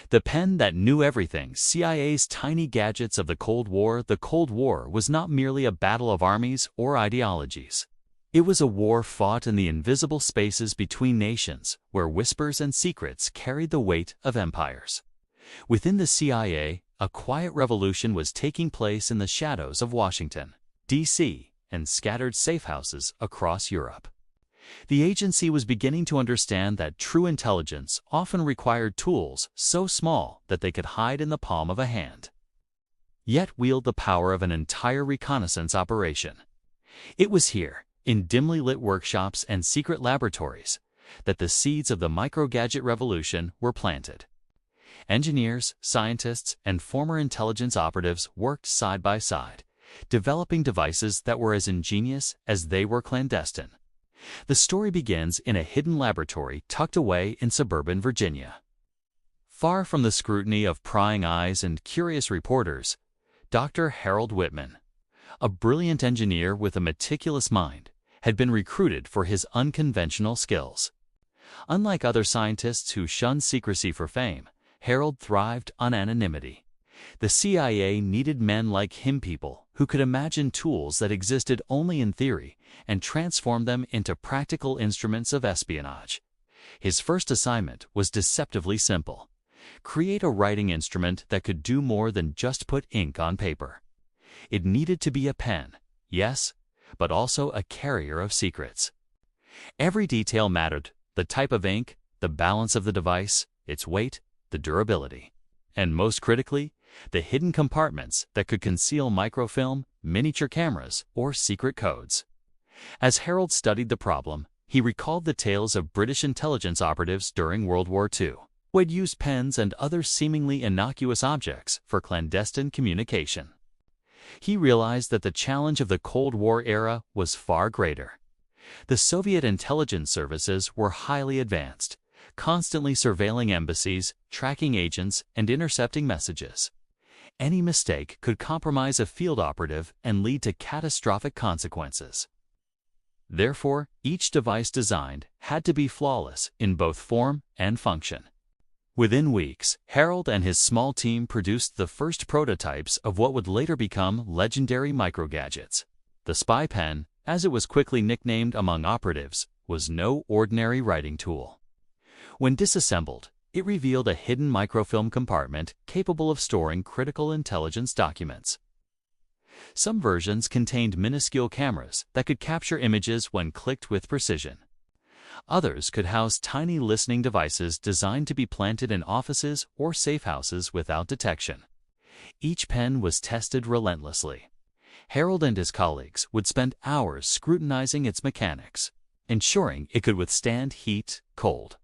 The pen that knew everything, CIA's tiny gadgets of the Cold War was not merely a battle of armies or ideologies. It was a war fought in the invisible spaces between nations, where whispers and secrets carried the weight of empires. Within the CIA, a quiet revolution was taking place in the shadows of Washington, D.C., and scattered safehouses across Europe. The agency was beginning to understand that true intelligence often required tools so small that they could hide in the palm of a hand, yet wield the power of an entire reconnaissance operation. It was here, in dimly lit workshops and secret laboratories, that the seeds of the micro-gadget revolution were planted. Engineers, scientists, and former intelligence operatives worked side by side, developing devices that were as ingenious as they were clandestine. The story begins in a hidden laboratory tucked away in suburban Virginia. Far from the scrutiny of prying eyes and curious reporters, Dr. Harold Whitman, a brilliant engineer with a meticulous mind, had been recruited for his unconventional skills. Unlike other scientists who shunned secrecy for fame, Harold thrived on anonymity. The CIA needed men like him, people who could imagine tools that existed only in theory and transform them into practical instruments of espionage. His first assignment was deceptively simple: create a writing instrument that could do more than just put ink on paper. It needed to be a pen, yes, but also a carrier of secrets. Every detail mattered: the type of ink, the balance of the device, its weight, the durability, and most critically, the hidden compartments that could conceal microfilm, miniature cameras, or secret codes. As Harold studied the problem, he recalled the tales of British intelligence operatives during World War II, who had used pens and other seemingly innocuous objects for clandestine communication. He realized that the challenge of the Cold War era was far greater. The Soviet intelligence services were highly advanced, constantly surveilling embassies, tracking agents, and intercepting messages. Any mistake could compromise a field operative and lead to catastrophic consequences. Therefore, each device designed had to be flawless in both form and function. Within weeks, Harold and his small team produced the first prototypes of what would later become legendary microgadgets. The spy pen, as it was quickly nicknamed among operatives, was no ordinary writing tool. When disassembled, it revealed a hidden microfilm compartment capable of storing critical intelligence documents. Some versions contained minuscule cameras that could capture images when clicked with precision. Others could house tiny listening devices designed to be planted in offices or safehouses without detection. Each pen was tested relentlessly. Harold and his colleagues would spend hours scrutinizing its mechanics, ensuring it could withstand heat, cold,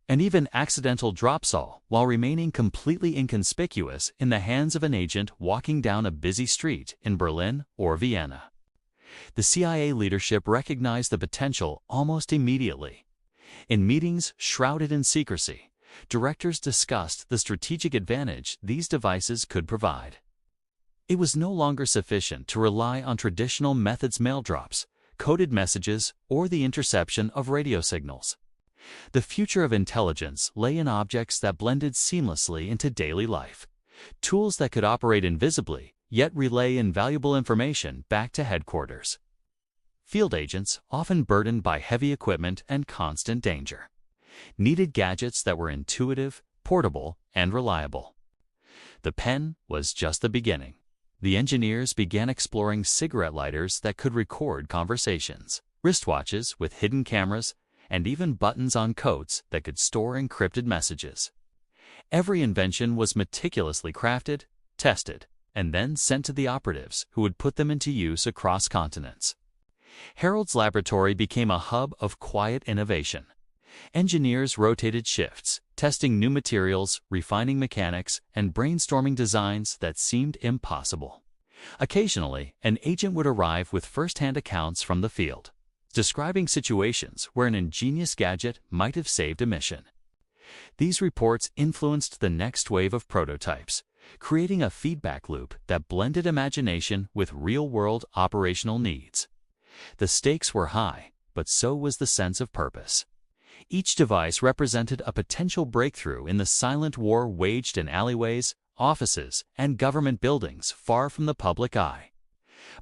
and even accidental dropsall while remaining completely inconspicuous in the hands of an agent walking down a busy street in Berlin or Vienna. The CIA leadership recognized the potential almost immediately. In meetings shrouded in secrecy, directors discussed the strategic advantage these devices could provide. It was no longer sufficient to rely on traditional methods: mail drops, coded messages, or the interception of radio signals. The future of intelligence lay in objects that blended seamlessly into daily life, tools that could operate invisibly, yet relay invaluable information back to headquarters. Field agents, often burdened by heavy equipment and constant danger, needed gadgets that were intuitive, portable, and reliable. The pen was just the beginning. The engineers began exploring cigarette lighters that could record conversations, wristwatches with hidden cameras, and even buttons on coats that could store encrypted messages. Every invention was meticulously crafted, tested, and then sent to the operatives who would put them into use across continents. Harold's laboratory became a hub of quiet innovation. Engineers rotated shifts, testing new materials, refining mechanics, and brainstorming designs that seemed impossible. Occasionally, an agent would arrive with first-hand accounts from the field, describing situations where an ingenious gadget might have saved a mission. These reports influenced the next wave of prototypes, creating a feedback loop that blended imagination with real-world operational needs. The stakes were high, but so was the sense of purpose. Each device represented a potential breakthrough in the silent war waged in alleyways, offices, and government buildings far from the public eye.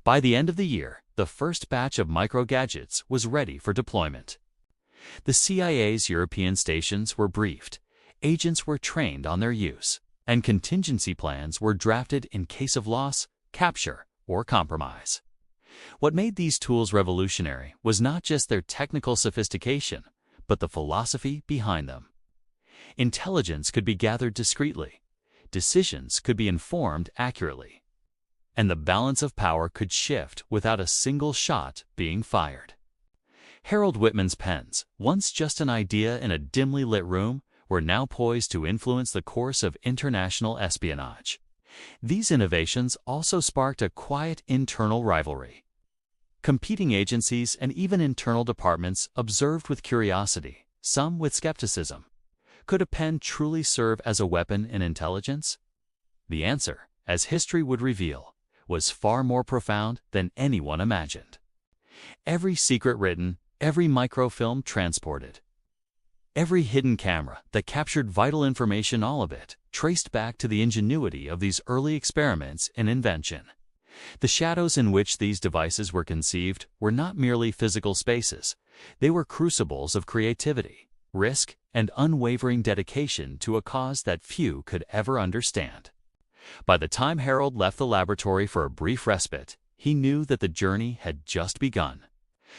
By the end of the year, the first batch of micro-gadgets was ready for deployment. The CIA's European stations were briefed, agents were trained on their use, and contingency plans were drafted in case of loss, capture, or compromise. What made these tools revolutionary was not just their technical sophistication, but the philosophy behind them. Intelligence could be gathered discreetly, decisions could be informed accurately, and the balance of power could shift without a single shot being fired. Harold Whitman's pens, once just an idea in a dimly lit room, were now poised to influence the course of international espionage. These innovations also sparked a quiet internal rivalry. Competing agencies and even internal departments observed with curiosity, some with skepticism. Could a pen truly serve as a weapon in intelligence? The answer, as history would reveal, was far more profound than anyone imagined. Every secret written, every microfilm transported, every hidden camera that captured vital information, all of it traced back to the ingenuity of these early experiments in invention. The shadows in which these devices were conceived were not merely physical spaces. They were crucibles of creativity, risk, and unwavering dedication to a cause that few could ever understand. By the time Harold left the laboratory for a brief respite, he knew that the journey had just begun.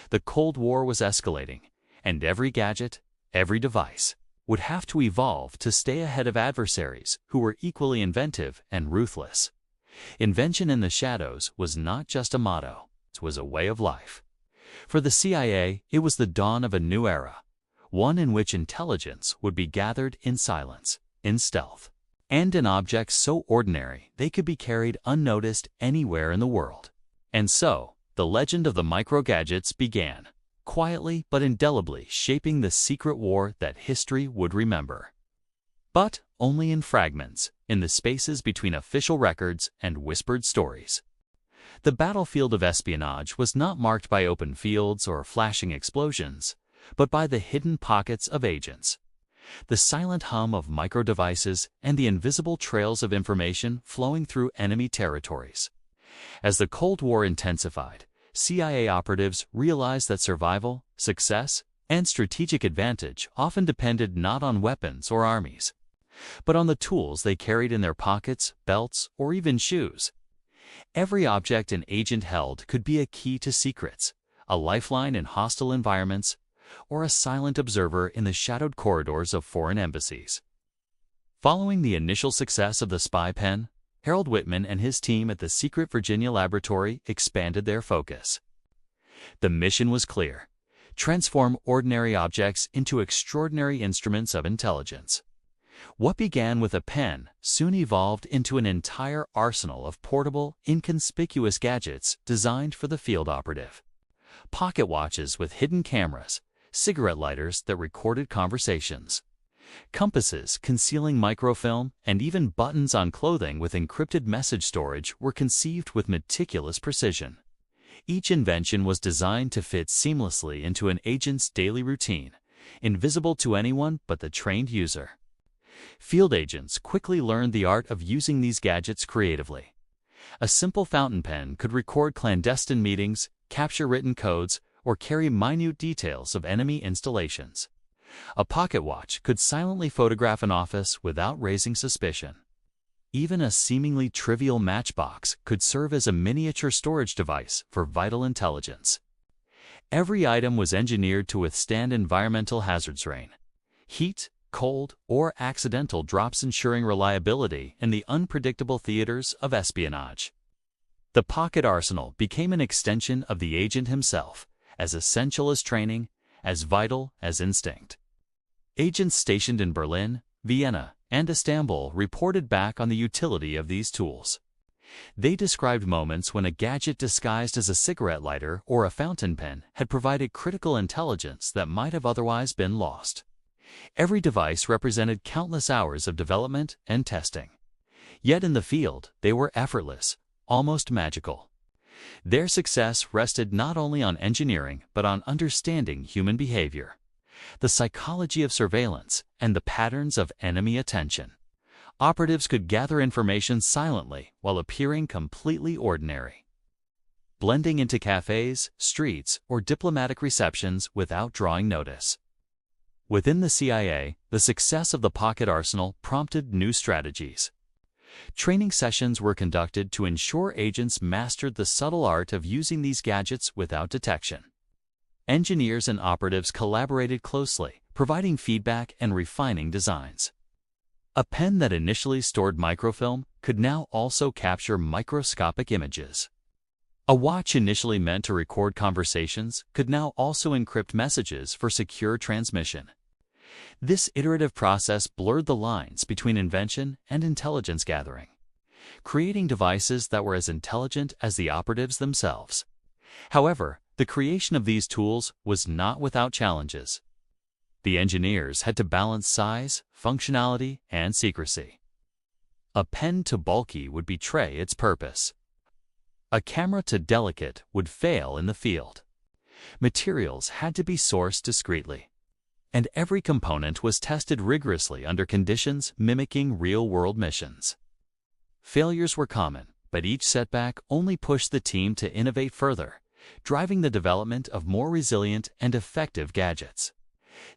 The Cold War was escalating, and every gadget, every device, would have to evolve to stay ahead of adversaries who were equally inventive and ruthless. Invention in the shadows was not just a motto, it was a way of life. For the CIA, it was the dawn of a new era, one in which intelligence would be gathered in silence, in stealth, and in objects so ordinary they could be carried unnoticed anywhere in the world. And so, the legend of the micro-gadgets began, quietly but indelibly shaping the secret war that history would remember. But only in fragments, in the spaces between official records and whispered stories. The battlefield of espionage was not marked by open fields or flashing explosions, but by the hidden pockets of agents. The silent hum of micro-devices and the invisible trails of information flowing through enemy territories. As the Cold War intensified, CIA operatives realized that survival, success, and strategic advantage often depended not on weapons or armies, but on the tools they carried in their pockets, belts, or even shoes. Every object an agent held could be a key to secrets, a lifeline in hostile environments, or a silent observer in the shadowed corridors of foreign embassies. Following the initial success of the spy pen, Harold Whitman and his team at the secret Virginia laboratory expanded their focus. The mission was clear: transform ordinary objects into extraordinary instruments of intelligence. What began with a pen soon evolved into an entire arsenal of portable, inconspicuous gadgets designed for the field operative. Pocket watches with hidden cameras, cigarette lighters that recorded conversations, compasses concealing microfilm, and even buttons on clothing with encrypted message storage were conceived with meticulous precision. Each invention was designed to fit seamlessly into an agent's daily routine, invisible to anyone but the trained user. Field agents quickly learned the art of using these gadgets creatively. A simple fountain pen could record clandestine meetings, capture written codes, or carry minute details of enemy installations. A pocket watch could silently photograph an office without raising suspicion. Even a seemingly trivial matchbox could serve as a miniature storage device for vital intelligence. Every item was engineered to withstand environmental hazards: rain, heat, cold, or accidental drops, ensuring reliability in the unpredictable theaters of espionage. The pocket arsenal became an extension of the agent himself, as essential as training, as vital as instinct. Agents stationed in Berlin, Vienna, and Istanbul reported back on the utility of these tools. They described moments when a gadget disguised as a cigarette lighter or a fountain pen had provided critical intelligence that might have otherwise been lost. Every device represented countless hours of development and testing. Yet in the field, they were effortless, almost magical. Their success rested not only on engineering but on understanding human behavior. the psychology of surveillance, and the patterns of enemy attention. Operatives could gather information silently while appearing completely ordinary, blending into cafes, streets, or diplomatic receptions without drawing notice. Within the CIA, the success of the pocket arsenal prompted new strategies. Training sessions were conducted to ensure agents mastered the subtle art of using these gadgets without detection. Engineers and operatives collaborated closely, providing feedback and refining designs. A pen that initially stored microfilm could now also capture microscopic images. A watch initially meant to record conversations could now also encrypt messages for secure transmission. This iterative process blurred the lines between invention and intelligence gathering, creating devices that were as intelligent as the operatives themselves. However, the creation of these tools was not without challenges. The engineers had to balance size, functionality, and secrecy. A pen too bulky would betray its purpose. A camera too delicate would fail in the field. Materials had to be sourced discreetly, and every component was tested rigorously under conditions mimicking real-world missions. Failures were common, but each setback only pushed the team to innovate further, driving the development of more resilient and effective gadgets.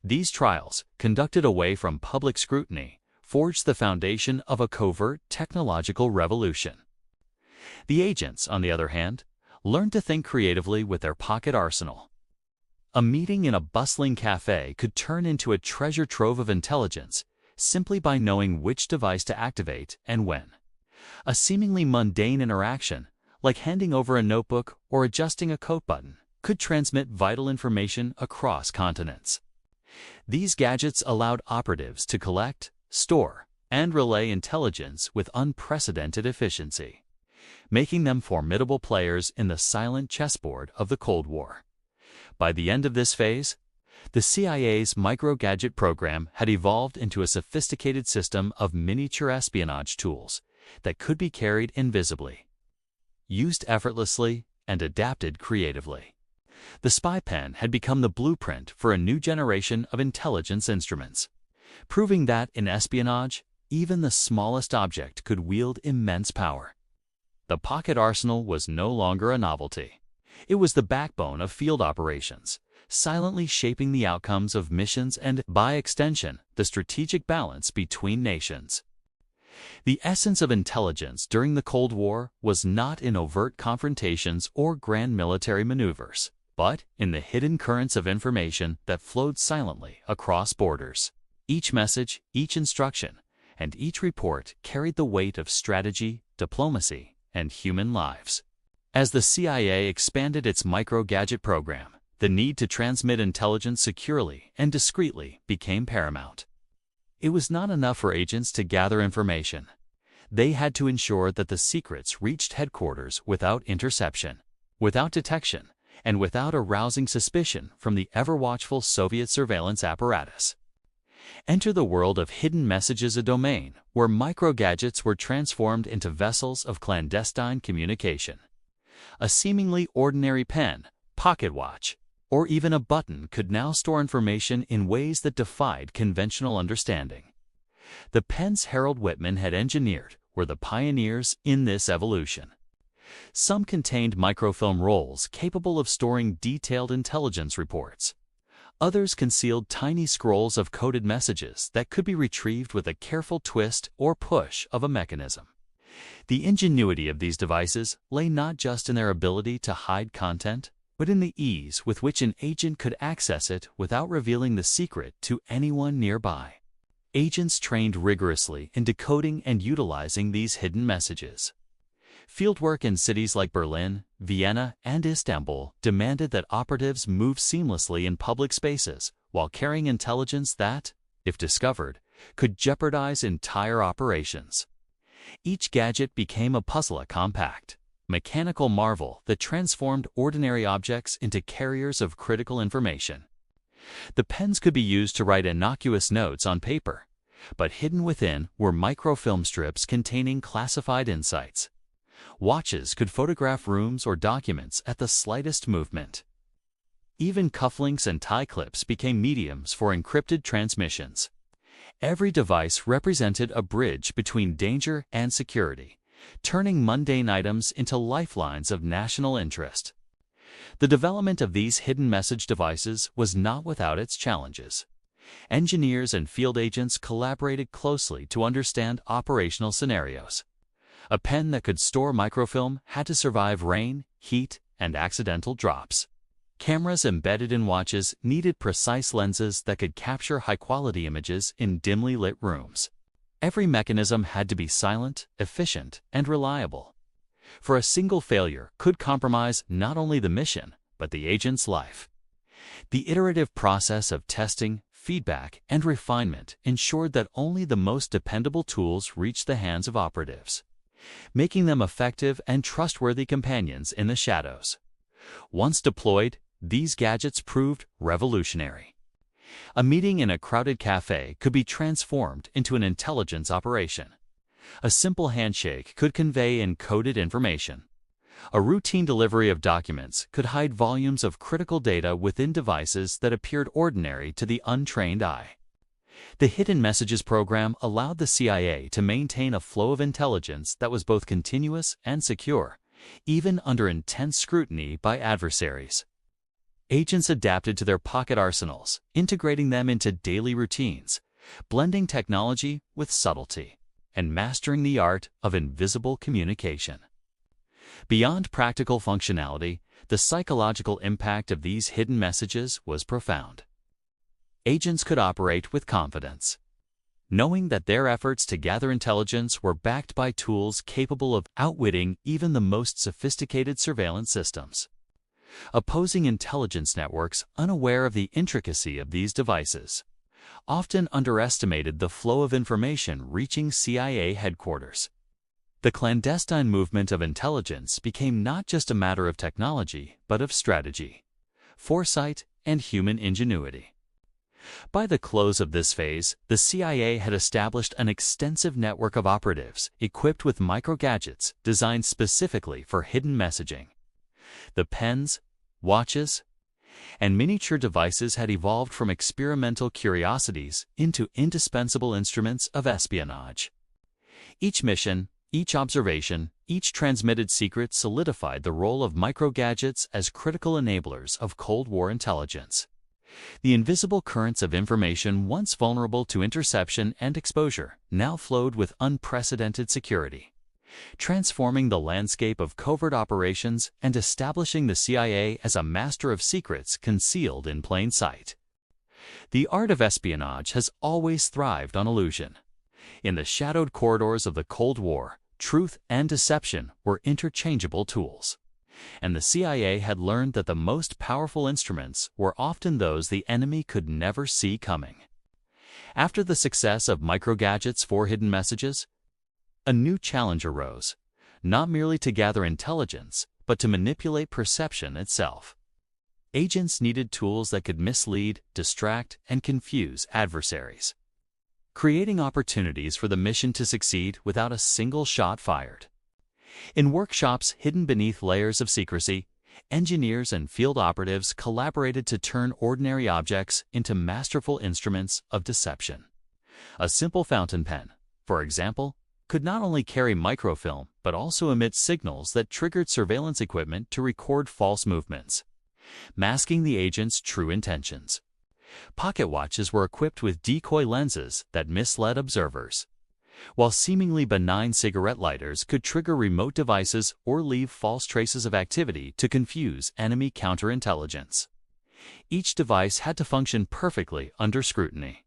These trials, conducted away from public scrutiny, forged the foundation of a covert technological revolution. The agents, on the other hand, learned to think creatively with their pocket arsenal. A meeting in a bustling cafe could turn into a treasure trove of intelligence simply by knowing which device to activate and when. A seemingly mundane interaction, like handing over a notebook or adjusting a coat button, could transmit vital information across continents. These gadgets allowed operatives to collect, store, and relay intelligence with unprecedented efficiency, making them formidable players in the silent chessboard of the Cold War. By the end of this phase, the CIA's micro-gadget program had evolved into a sophisticated system of miniature espionage tools that could be carried invisibly, used effortlessly, and adapted creatively. The spy pen had become the blueprint for a new generation of intelligence instruments, proving that in espionage, even the smallest object could wield immense power. The pocket arsenal was no longer a novelty. It was the backbone of field operations, silently shaping the outcomes of missions and, by extension, the strategic balance between nations. The essence of intelligence during the Cold War was not in overt confrontations or grand military maneuvers, but in the hidden currents of information that flowed silently across borders. Each message, each instruction, and each report carried the weight of strategy, diplomacy, and human lives. As the CIA expanded its micro-gadget program, the need to transmit intelligence securely and discreetly became paramount. It was not enough for agents to gather information. They had to ensure that the secrets reached headquarters without interception, without detection, and without arousing suspicion from the ever-watchful Soviet surveillance apparatus. Enter the world of hidden messages, a domain where micro-gadgets were transformed into vessels of clandestine communication. A seemingly ordinary pen, pocket watch, or even a button could now store information in ways that defied conventional understanding. The pens Harold Whitman had engineered were the pioneers in this evolution. Some contained microfilm rolls capable of storing detailed intelligence reports. Others concealed tiny scrolls of coded messages that could be retrieved with a careful twist or push of a mechanism. The ingenuity of these devices lay not just in their ability to hide content, but in the ease with which an agent could access it without revealing the secret to anyone nearby. Agents trained rigorously in decoding and utilizing these hidden messages. Fieldwork in cities like Berlin, Vienna, and Istanbul demanded that operatives move seamlessly in public spaces while carrying intelligence that, if discovered, could jeopardize entire operations. Each gadget became a puzzle, a compact, mechanical marvel that transformed ordinary objects into carriers of critical information. The pens could be used to write innocuous notes on paper, but hidden within were microfilm strips containing classified insights. Watches could photograph rooms or documents at the slightest movement. Even cufflinks and tie clips became mediums for encrypted transmissions. Every device represented a bridge between danger and security, turning mundane items into lifelines of national interest. The development of these hidden message devices was not without its challenges. Engineers and field agents collaborated closely to understand operational scenarios. A pen that could store microfilm had to survive rain, heat, and accidental drops. Cameras embedded in watches needed precise lenses that could capture high-quality images in dimly lit rooms. Every mechanism had to be silent, efficient, and reliable. For a single failure could compromise not only the mission, but the agent's life. The iterative process of testing, feedback, and refinement ensured that only the most dependable tools reached the hands of operatives, making them effective and trustworthy companions in the shadows. Once deployed, these gadgets proved revolutionary. A meeting in a crowded cafe could be transformed into an intelligence operation. A simple handshake could convey encoded information. A routine delivery of documents could hide volumes of critical data within devices that appeared ordinary to the untrained eye. The Hidden Messages program allowed the CIA to maintain a flow of intelligence that was both continuous and secure, even under intense scrutiny by adversaries. Agents adapted to their pocket arsenals, integrating them into daily routines, blending technology with subtlety, and mastering the art of invisible communication. Beyond practical functionality, the psychological impact of these hidden messages was profound. Agents could operate with confidence, knowing that their efforts to gather intelligence were backed by tools capable of outwitting even the most sophisticated surveillance systems. Opposing intelligence networks, unaware of the intricacy of these devices, often underestimated the flow of information reaching CIA headquarters. The clandestine movement of intelligence became not just a matter of technology, but of strategy, foresight, and human ingenuity. By the close of this phase, the CIA had established an extensive network of operatives equipped with micro-gadgets designed specifically for hidden messaging. The pens, watches, and miniature devices had evolved from experimental curiosities into indispensable instruments of espionage. Each mission, each observation, each transmitted secret solidified the role of micro-gadgets as critical enablers of Cold War intelligence. The invisible currents of information once vulnerable to interception and exposure now flowed with unprecedented security, transforming the landscape of covert operations and establishing the CIA as a master of secrets concealed in plain sight. The art of espionage has always thrived on illusion. In the shadowed corridors of the Cold War, truth and deception were interchangeable tools, and the CIA had learned that the most powerful instruments were often those the enemy could never see coming. After the success of micro-gadgets for hidden messages, a new challenge arose, not merely to gather intelligence, but to manipulate perception itself. Agents needed tools that could mislead, distract, and confuse adversaries, creating opportunities for the mission to succeed without a single shot fired. In workshops hidden beneath layers of secrecy, engineers and field operatives collaborated to turn ordinary objects into masterful instruments of deception. A simple fountain pen, for example, could not only carry microfilm but also emit signals that triggered surveillance equipment to record false movements, masking the agent's true intentions. Pocket watches were equipped with decoy lenses that misled observers, while seemingly benign cigarette lighters could trigger remote devices or leave false traces of activity to confuse enemy counterintelligence. Each device had to function perfectly under scrutiny.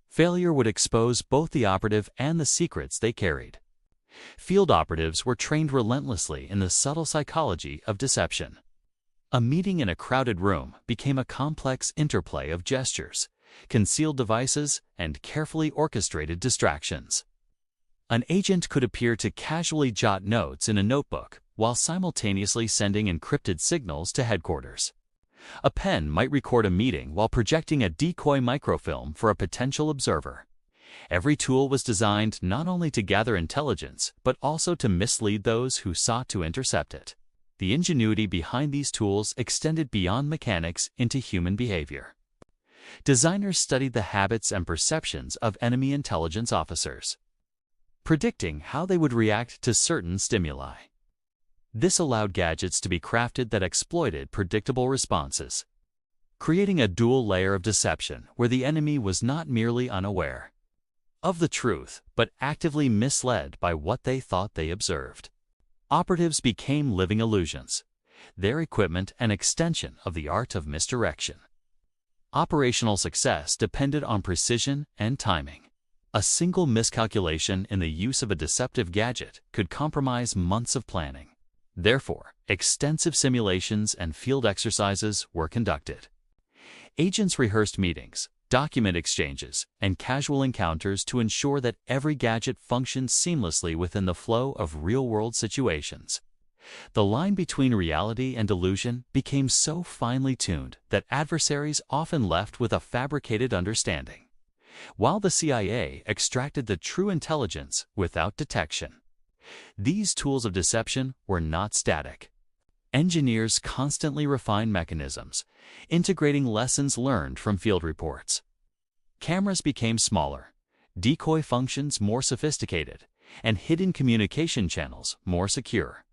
Failure would expose both the operative and the secrets they carried. Field operatives were trained relentlessly in the subtle psychology of deception. A meeting in a crowded room became a complex interplay of gestures, concealed devices, and carefully orchestrated distractions. An agent could appear to casually jot notes in a notebook while simultaneously sending encrypted signals to headquarters. A pen might record a meeting while projecting a decoy microfilm for a potential observer. Every tool was designed not only to gather intelligence, but also to mislead those who sought to intercept it. the ingenuity behind these tools extended beyond mechanics into human behavior. Designers studied the habits and perceptions of enemy intelligence officers, predicting how they would react to certain stimuli. This allowed gadgets to be crafted that exploited predictable responses, creating a dual layer of deception where the enemy was not merely unaware of the truth, but actively misled by what they thought they observed. Operatives became living illusions, their equipment an extension of the art of misdirection. Operational success depended on precision and timing. A single miscalculation in the use of a deceptive gadget could compromise months of planning. Therefore, extensive simulations and field exercises were conducted. Agents rehearsed meetings, document exchanges, and casual encounters to ensure that every gadget functioned seamlessly within the flow of real-world situations. The line between reality and delusion became so finely tuned that adversaries often left with a fabricated understanding, while the CIA extracted the true intelligence without detection. These tools of deception were not static. Engineers constantly refined mechanisms, integrating lessons learned from field reports. Cameras became smaller, decoy functions more sophisticated, and hidden communication channels more secure.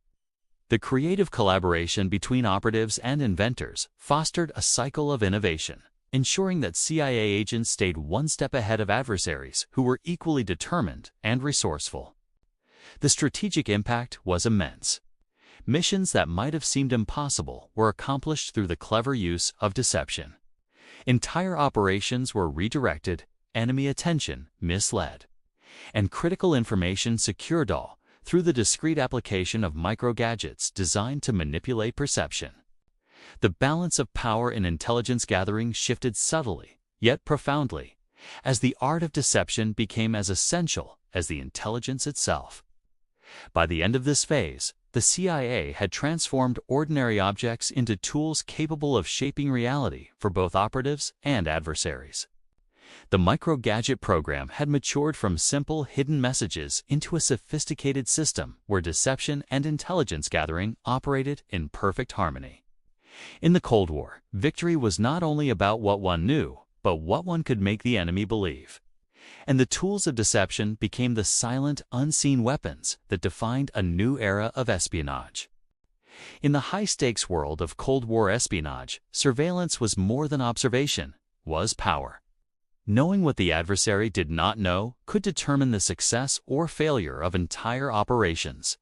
The creative collaboration between operatives and inventors fostered a cycle of innovation, ensuring that CIA agents stayed one step ahead of adversaries who were equally determined and resourceful. The strategic impact was immense. Missions that might have seemed impossible were accomplished through the clever use of deception. Entire operations were redirected, enemy attention misled, and critical information secured all through the discreet application of micro-gadgets designed to manipulate perception. The balance of power in intelligence gathering shifted subtly, yet profoundly, as the art of deception became as essential as the intelligence itself. By the end of this phase, the CIA had transformed ordinary objects into tools capable of shaping reality for both operatives and adversaries. The micro-gadget program had matured from simple hidden messages into a sophisticated system where deception and intelligence gathering operated in perfect harmony. In the Cold War, victory was not only about what one knew, but what one could make the enemy believe. And the tools of deception became the silent, unseen weapons that defined a new era of espionage. In the high-stakes world of Cold War espionage, surveillance was more than observation, was power. Knowing what the adversary did not know could determine the success or failure of entire operations.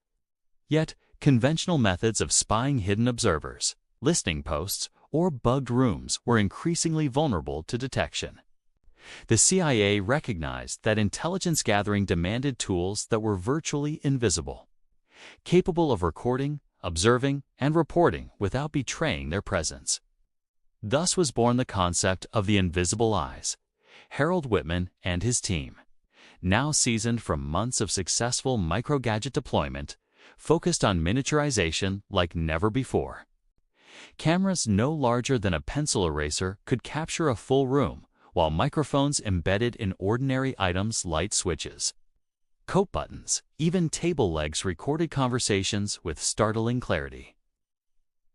Yet, conventional methods of spying hidden observers, listening posts, or bugged rooms were increasingly vulnerable to detection. The CIA recognized that intelligence gathering demanded tools that were virtually invisible, capable of recording, observing, and reporting without betraying their presence. Thus was born the concept of the invisible eyes. Harold Whitman and his team, now seasoned from months of successful micro-gadget deployment, focused on miniaturization like never before. Cameras no larger than a pencil eraser could capture a full room, while microphones embedded in ordinary items light switches. Coat buttons, even table legs recorded conversations with startling clarity.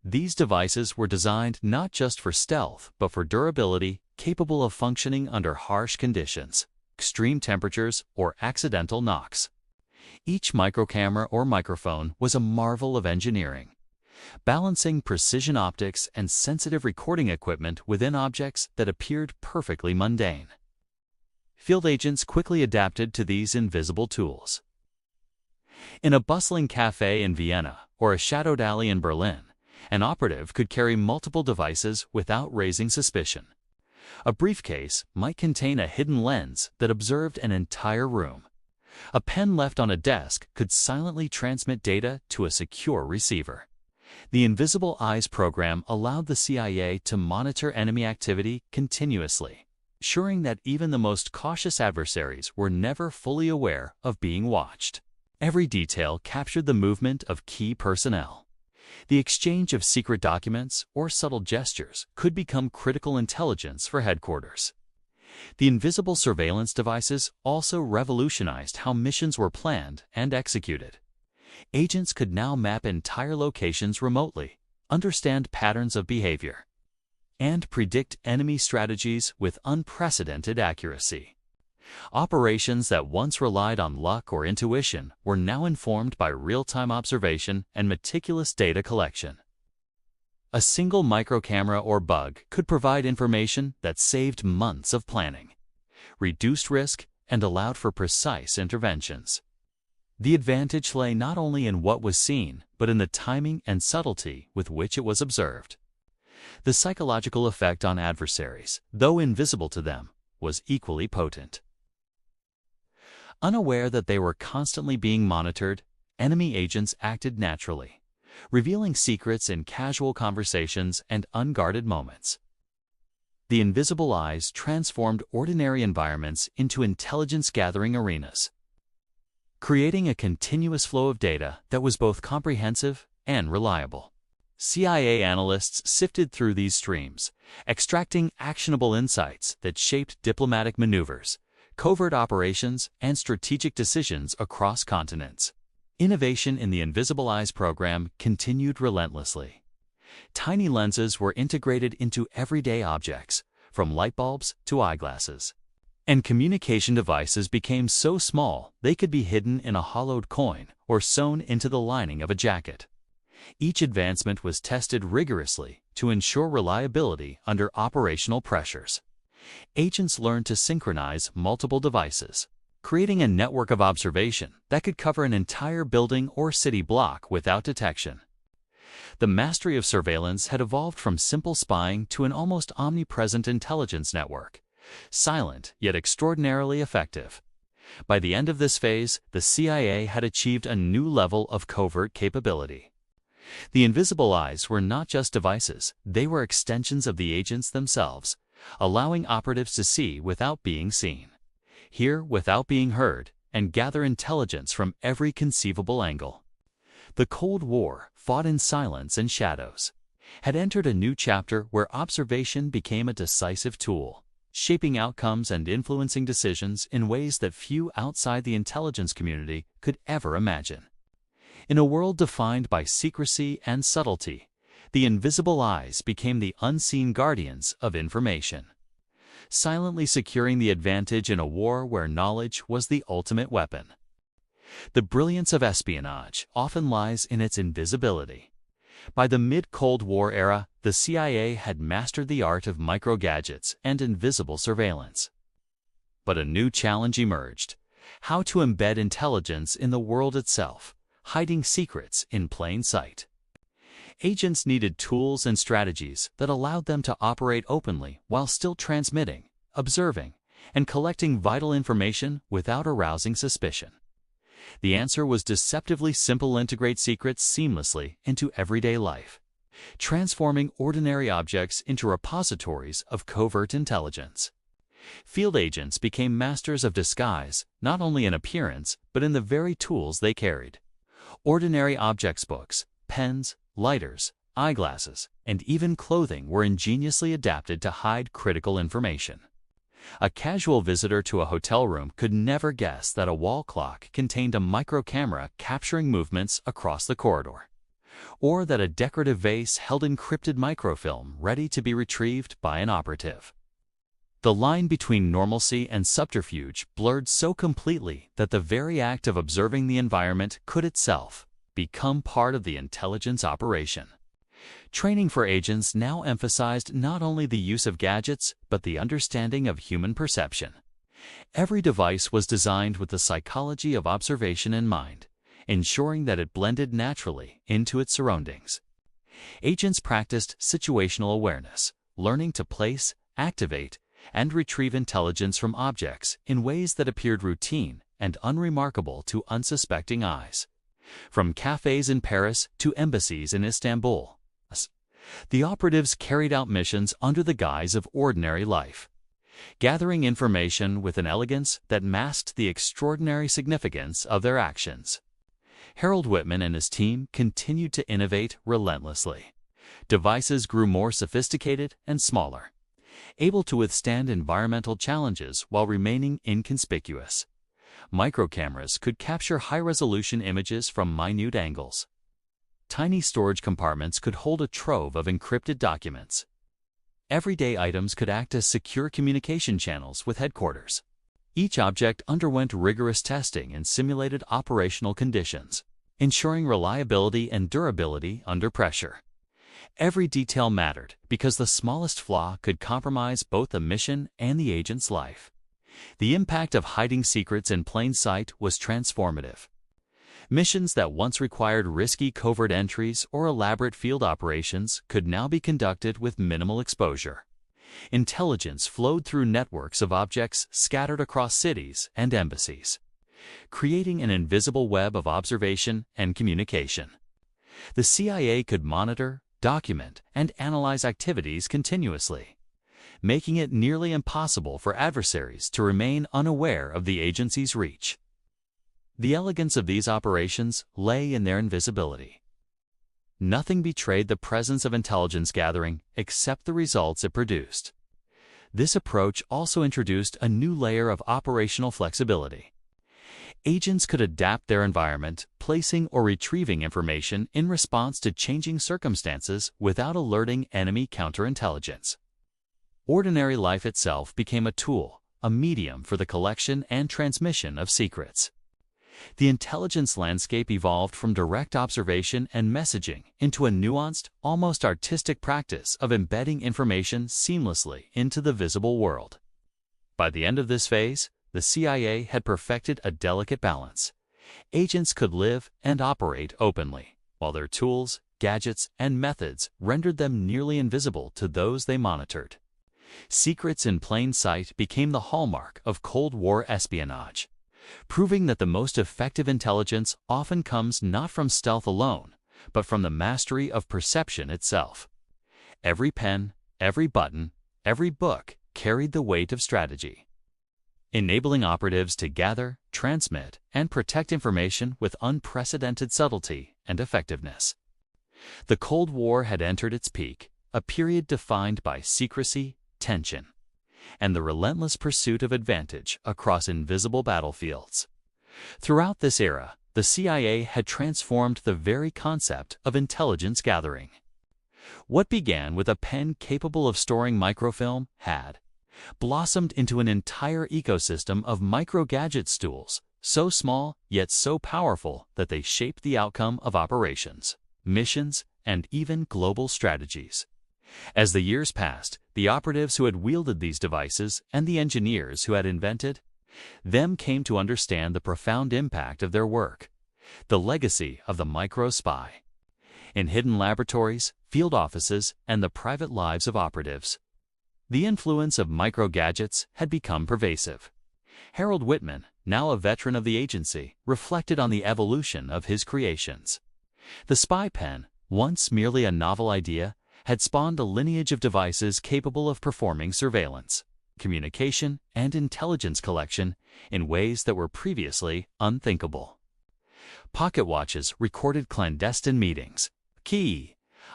These devices were designed not just for stealth, but for durability, capable of functioning under harsh conditions, extreme temperatures, or accidental knocks. Each microcamera or microphone was a marvel of engineering, balancing precision optics and sensitive recording equipment within objects that appeared perfectly mundane. Field agents quickly adapted to these invisible tools. In a bustling cafe in Vienna or a shadowed alley in Berlin, an operative could carry multiple devices without raising suspicion. A briefcase might contain a hidden lens that observed an entire room. A pen left on a desk could silently transmit data to a secure receiver. The Invisible Eyes program allowed the CIA to monitor enemy activity continuously, ensuring that even the most cautious adversaries were never fully aware of being watched. Every detail captured the movement of key personnel. The exchange of secret documents or subtle gestures could become critical intelligence for headquarters. The invisible surveillance devices also revolutionized how missions were planned and executed. Agents could now map entire locations remotely, understand patterns of behavior, and predict enemy strategies with unprecedented accuracy. Operations that once relied on luck or intuition were now informed by real-time observation and meticulous data collection. A single microcamera or bug could provide information that saved months of planning, reduced risk, and allowed for precise interventions. The advantage lay not only in what was seen, but in the timing and subtlety with which it was observed. The psychological effect on adversaries, though invisible to them, was equally potent. Unaware that they were constantly being monitored, enemy agents acted naturally, revealing secrets in casual conversations and unguarded moments. The invisible eyes transformed ordinary environments into intelligence-gathering arenas, creating a continuous flow of data that was both comprehensive and reliable. CIA analysts sifted through these streams, extracting actionable insights that shaped diplomatic maneuvers, covert operations, and strategic decisions across continents. Innovation in the Invisible Eyes program continued relentlessly. Tiny lenses were integrated into everyday objects, from light bulbs to eyeglasses. And communication devices became so small they could be hidden in a hollowed coin or sewn into the lining of a jacket. Each advancement was tested rigorously to ensure reliability under operational pressures. Agents learned to synchronize multiple devices, creating a network of observation that could cover an entire building or city block without detection. The mastery of surveillance had evolved from simple spying to an almost omnipresent intelligence network, silent yet extraordinarily effective. By the end of this phase, the CIA had achieved a new level of covert capability. The invisible eyes were not just devices, they were extensions of the agents themselves, allowing operatives to see without being seen, hear without being heard, and gather intelligence from every conceivable angle. The Cold War, fought in silence and shadows, had entered a new chapter where observation became a decisive tool, shaping outcomes and influencing decisions in ways that few outside the intelligence community could ever imagine. In a world defined by secrecy and subtlety, the invisible eyes became the unseen guardians of information, silently securing the advantage in a war where knowledge was the ultimate weapon. The brilliance of espionage often lies in its invisibility. By the mid-Cold War era, the CIA had mastered the art of micro-gadgets and invisible surveillance. But a new challenge emerged: how to embed intelligence in the world itself, hiding secrets in plain sight. Agents needed tools and strategies that allowed them to operate openly while still transmitting, observing, and collecting vital information without arousing suspicion. The answer was deceptively simple: integrate secrets seamlessly into everyday life, transforming ordinary objects into repositories of covert intelligence. Field agents became masters of disguise, not only in appearance, but in the very tools they carried. Ordinary objects, books, pens, lighters, eyeglasses, and even clothing were ingeniously adapted to hide critical information. A casual visitor to a hotel room could never guess that a wall clock contained a micro-camera capturing movements across the corridor, or that a decorative vase held encrypted microfilm ready to be retrieved by an operative. The line between normalcy and subterfuge blurred so completely that the very act of observing the environment could itself become part of the intelligence operation. Training for agents now emphasized not only the use of gadgets, but the understanding of human perception. Every device was designed with the psychology of observation in mind, ensuring that it blended naturally into its surroundings. Agents practiced situational awareness, learning to place, activate, and retrieve intelligence from objects in ways that appeared routine and unremarkable to unsuspecting eyes. From cafes in Paris to embassies in Istanbul, the operatives carried out missions under the guise of ordinary life, gathering information with an elegance that masked the extraordinary significance of their actions. Harold Whitman and his team continued to innovate relentlessly. Devices grew more sophisticated and smaller, able to withstand environmental challenges while remaining inconspicuous. Microcameras could capture high-resolution images from minute angles. Tiny storage compartments could hold a trove of encrypted documents. Everyday items could act as secure communication channels with headquarters. Each object underwent rigorous testing in simulated operational conditions, ensuring reliability and durability under pressure. Every detail mattered because the smallest flaw could compromise both the mission and the agent's life. The impact of hiding secrets in plain sight was transformative. Missions that once required risky covert entries or elaborate field operations could now be conducted with minimal exposure. Intelligence flowed through networks of objects scattered across cities and embassies, creating an invisible web of observation and communication. The CIA could monitor, document, and analyze activities continuously, making it nearly impossible for adversaries to remain unaware of the agency's reach. The elegance of these operations lay in their invisibility. Nothing betrayed the presence of intelligence gathering except the results it produced. This approach also introduced a new layer of operational flexibility. Agents could adapt their environment, placing or retrieving information in response to changing circumstances without alerting enemy counterintelligence. Ordinary life itself became a tool, a medium for the collection and transmission of secrets. The intelligence landscape evolved from direct observation and messaging into a nuanced, almost artistic practice of embedding information seamlessly into the visible world. By the end of this phase, the CIA had perfected a delicate balance. Agents could live and operate openly, while their tools, gadgets, and methods rendered them nearly invisible to those they monitored. Secrets in plain sight became the hallmark of Cold War espionage, proving that the most effective intelligence often comes not from stealth alone, but from the mastery of perception itself. Every pen, every button, every book carried the weight of strategy, enabling operatives to gather, transmit, and protect information with unprecedented subtlety and effectiveness. The Cold War had entered its peak, a period defined by secrecy, tension, and the relentless pursuit of advantage across invisible battlefields. Throughout this era, the CIA had transformed the very concept of intelligence gathering. What began with a pen capable of storing microfilm had blossomed into an entire ecosystem of micro-gadget tools, so small yet so powerful that they shaped the outcome of operations, missions, and even global strategies. As the years passed, the operatives who had wielded these devices and the engineers who had invented them came to understand the profound impact of their work, the legacy of the micro-spy, in hidden laboratories, field offices, and the private lives of operatives. The influence of micro-gadgets had become pervasive. Harold Whitman, now a veteran of the agency, reflected on the evolution of his creations. The spy pen, once merely a novel idea, had spawned a lineage of devices capable of performing surveillance, communication, and intelligence collection in ways that were previously unthinkable. Pocket watches recorded clandestine meetings.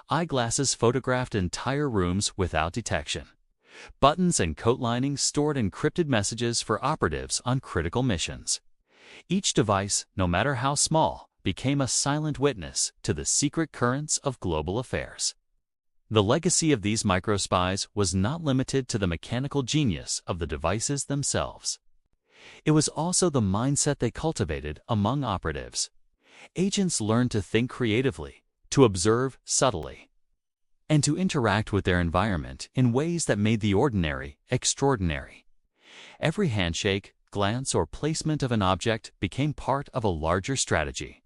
Eyeglasses photographed entire rooms without detection. Buttons and coat linings stored encrypted messages for operatives on critical missions. Each device, no matter how small, became a silent witness to the secret currents of global affairs. The legacy of these microspies was not limited to the mechanical genius of the devices themselves. It was also the mindset they cultivated among operatives. Agents learned to think creatively, to observe subtly, and to interact with their environment in ways that made the ordinary extraordinary. Every handshake, glance, or placement of an object became part of a larger strategy,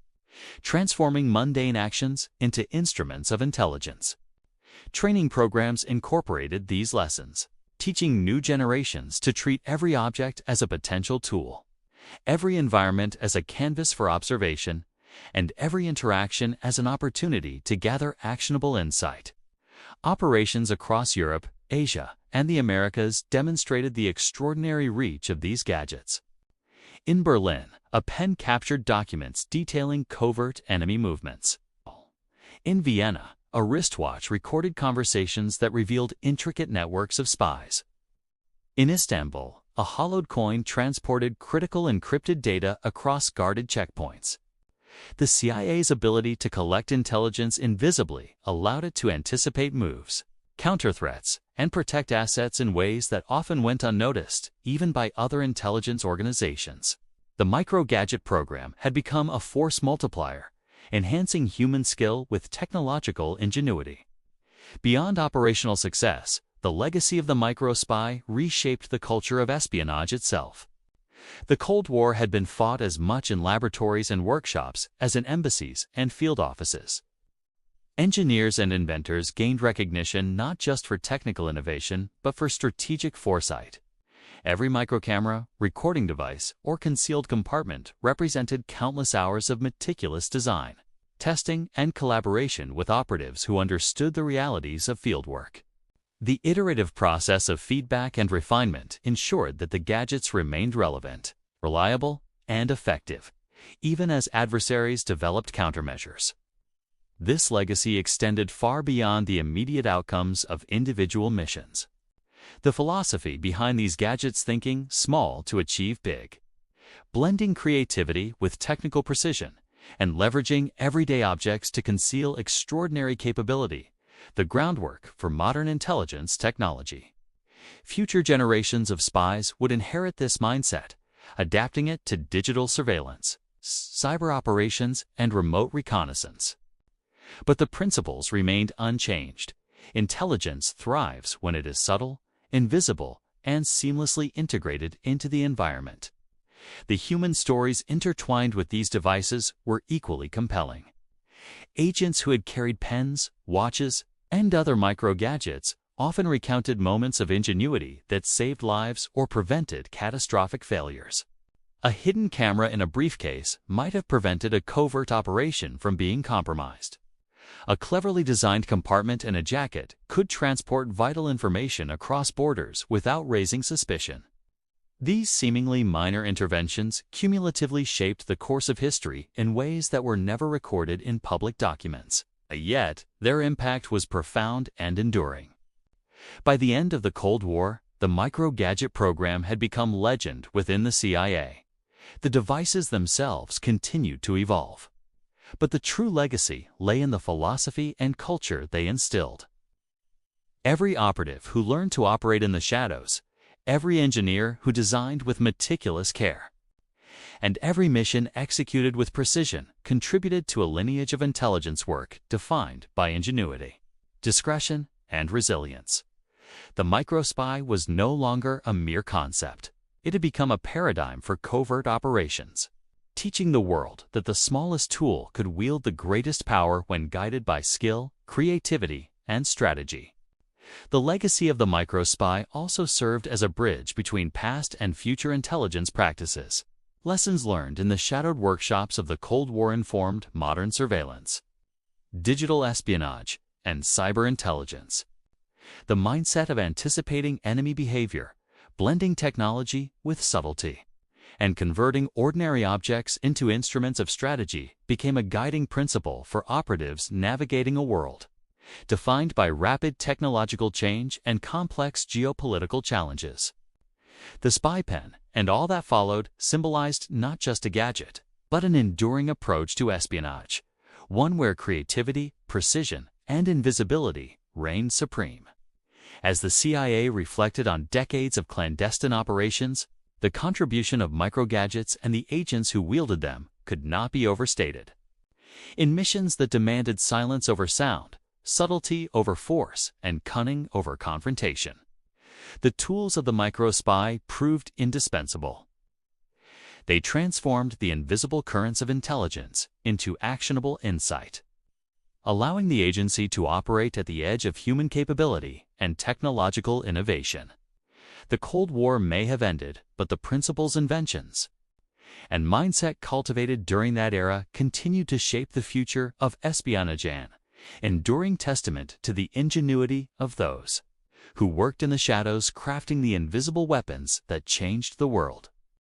transforming mundane actions into instruments of intelligence. Training programs incorporated these lessons, teaching new generations to treat every object as a potential tool, every environment as a canvas for observation, and every interaction as an opportunity to gather actionable insight. Operations across Europe, Asia, and the Americas demonstrated the extraordinary reach of these gadgets. In Berlin, a pen captured documents detailing covert enemy movements. In Vienna, a wristwatch recorded conversations that revealed intricate networks of spies. In Istanbul, a hollowed coin transported critical encrypted data across guarded checkpoints. The CIA's ability to collect intelligence invisibly allowed it to anticipate moves, counter threats, and protect assets in ways that often went unnoticed, even by other intelligence organizations. The micro-gadget program had become a force multiplier, enhancing human skill with technological ingenuity. Beyond operational success, the legacy of the micro-spy reshaped the culture of espionage itself. The Cold War had been fought as much in laboratories and workshops as in embassies and field offices. Engineers and inventors gained recognition not just for technical innovation, but for strategic foresight. Every microcamera, recording device, or concealed compartment represented countless hours of meticulous design, testing, and collaboration with operatives who understood the realities of fieldwork. The iterative process of feedback and refinement ensured that the gadgets remained relevant, reliable, and effective, even as adversaries developed countermeasures. This legacy extended far beyond the immediate outcomes of individual missions. The philosophy behind these gadgets: thinking small to achieve big, blending creativity with technical precision, and leveraging everyday objects to conceal extraordinary capability, the groundwork for modern intelligence technology. Future generations of spies would inherit this mindset, adapting it to digital surveillance, cyber operations, and remote reconnaissance. But the principles remained unchanged. Intelligence thrives when it is subtle, invisible, and seamlessly integrated into the environment. The human stories intertwined with these devices were equally compelling. Agents who had carried pens, watches, and other micro-gadgets often recounted moments of ingenuity that saved lives or prevented catastrophic failures. A hidden camera in a briefcase might have prevented a covert operation from being compromised. A cleverly designed compartment in a jacket could transport vital information across borders without raising suspicion. These seemingly minor interventions cumulatively shaped the course of history in ways that were never recorded in public documents. Yet, their impact was profound and enduring. By the end of the Cold War, the micro-gadget program had become legend within the CIA. The devices themselves continued to evolve. But the true legacy lay in the philosophy and culture they instilled. Every operative who learned to operate in the shadows, every engineer who designed with meticulous care, and every mission executed with precision contributed to a lineage of intelligence work defined by ingenuity, discretion, and resilience. The microspy was no longer a mere concept. It had become a paradigm for covert operations, teaching the world that the smallest tool could wield the greatest power when guided by skill, creativity, and strategy. The legacy of the microspy also served as a bridge between past and future intelligence practices. Lessons learned in the shadowed workshops of the Cold War informed modern surveillance, digital espionage, and cyber intelligence. The mindset of anticipating enemy behavior, blending technology with subtlety, and converting ordinary objects into instruments of strategy became a guiding principle for operatives navigating a world defined by rapid technological change and complex geopolitical challenges. The spy pen, and all that followed, symbolized not just a gadget, but an enduring approach to espionage, one where creativity, precision, and invisibility reigned supreme. As the CIA reflected on decades of clandestine operations, the contribution of microgadgets and the agents who wielded them could not be overstated. In missions that demanded silence over sound, subtlety over force, and cunning over confrontation, the tools of the microspy proved indispensable. They transformed the invisible currents of intelligence into actionable insight, allowing the agency to operate at the edge of human capability and technological innovation. The Cold War may have ended, but the principles, inventions, and mindset cultivated during that era continued to shape the future of espionage, an enduring testament to the ingenuity of those who worked in the shadows, crafting the invisible weapons that changed the world.